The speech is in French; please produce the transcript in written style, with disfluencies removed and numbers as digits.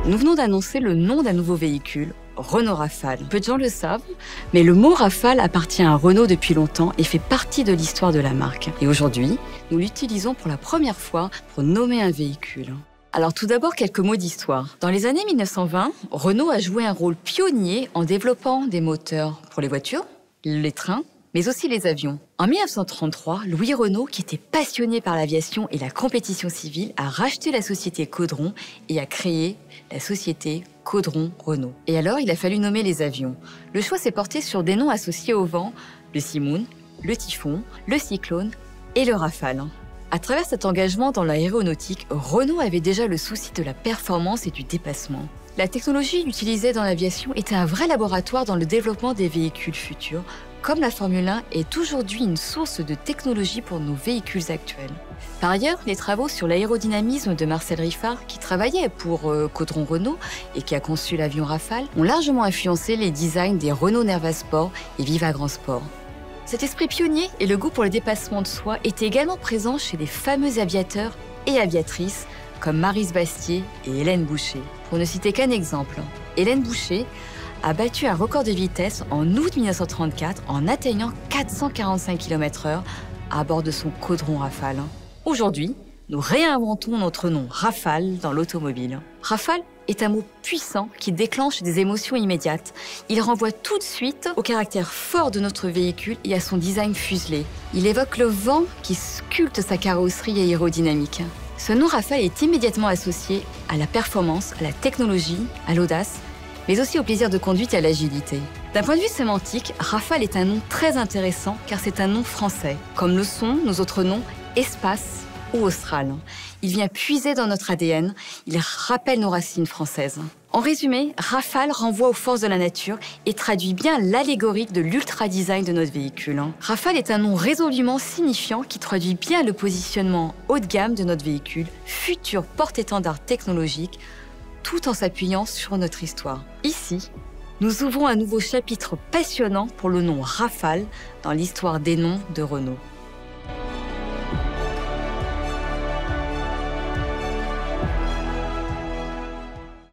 Nous venons d'annoncer le nom d'un nouveau véhicule, Renault Rafale. Peu de gens le savent, mais le mot Rafale appartient à Renault depuis longtemps et fait partie de l'histoire de la marque. Et aujourd'hui, nous l'utilisons pour la première fois pour nommer un véhicule. Alors tout d'abord, quelques mots d'histoire. Dans les années 1920, Renault a joué un rôle pionnier en développant des moteurs pour les voitures, les trains, mais aussi les avions. En 1933, Louis Renault, qui était passionné par l'aviation et la compétition civile, a racheté la société Caudron et a créé la société Caudron-Renault. Et alors, il a fallu nommer les avions. Le choix s'est porté sur des noms associés au vent, le Simoun, le Typhon, le Cyclone et le Rafale. À travers cet engagement dans l'aéronautique, Renault avait déjà le souci de la performance et du dépassement. La technologie utilisée dans l'aviation était un vrai laboratoire dans le développement des véhicules futurs, comme la Formule 1 est aujourd'hui une source de technologie pour nos véhicules actuels. Par ailleurs, les travaux sur l'aérodynamisme de Marcel Riffard, qui travaillait pour Caudron Renault et qui a conçu l'avion Rafale, ont largement influencé les designs des Renault Nerva Sport et Viva Grand Sport. Cet esprit pionnier et le goût pour le dépassement de soi étaient également présents chez les fameux aviateurs et aviatrices comme Maryse Bastier et Hélène Boucher. Pour ne citer qu'un exemple, Hélène Boucher a battu un record de vitesse en août 1934 en atteignant 445 km/h à bord de son Caudron Rafale. Aujourd'hui, nous réinventons notre nom Rafale dans l'automobile. Rafale est un mot puissant qui déclenche des émotions immédiates. Il renvoie tout de suite au caractère fort de notre véhicule et à son design fuselé. Il évoque le vent qui sculpte sa carrosserie aérodynamique. Ce nom Rafale est immédiatement associé à la performance, à la technologie, à l'audace, mais aussi au plaisir de conduite et à l'agilité. D'un point de vue sémantique, Rafale est un nom très intéressant car c'est un nom français, comme le sont nos autres noms Espace ou Austral. Il vient puiser dans notre ADN, il rappelle nos racines françaises. En résumé, Rafale renvoie aux forces de la nature et traduit bien l'allégorie de l'ultra-design de notre véhicule. Rafale est un nom résolument signifiant qui traduit bien le positionnement haut de gamme de notre véhicule, futur porte-étendard technologique, tout en s'appuyant sur notre histoire. Ici, nous ouvrons un nouveau chapitre passionnant pour le nom Rafale dans l'histoire des noms de Renault.